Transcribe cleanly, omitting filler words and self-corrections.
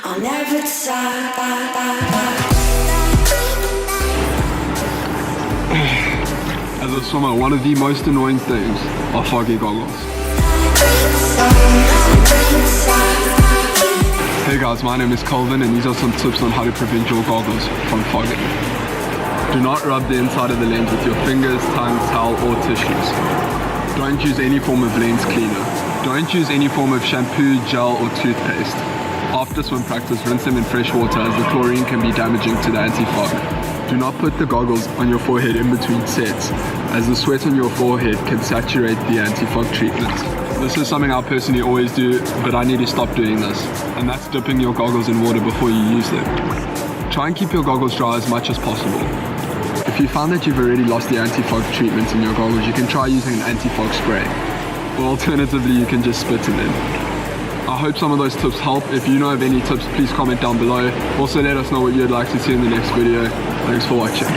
I'll never decide. As a swimmer, one of the most annoying things are foggy goggles. Hey guys, my name is Colvin and these are some tips on how to prevent your goggles from fogging. Do not rub the inside of the lens with your fingers, tongue, towel or tissues. Don't use any form of lens cleaner. Don't use any form of shampoo, gel or toothpaste. After swim practice, rinse them in fresh water as the chlorine can be damaging to the anti-fog. Do not put the goggles on your forehead in between sets, as the sweat on your forehead can saturate the anti-fog treatment. This is something I personally always do, but I need to stop doing this, and that's dipping your goggles in water before you use them. Try and keep your goggles dry as much as possible. If you find that you've already lost the anti-fog treatment in your goggles, you can try using an anti-fog spray, or alternatively you can just spit them in. I hope some of those tips help. If you know of any tips, please comment down below. Also let us know what you'd like to see in the next video. Thanks for watching.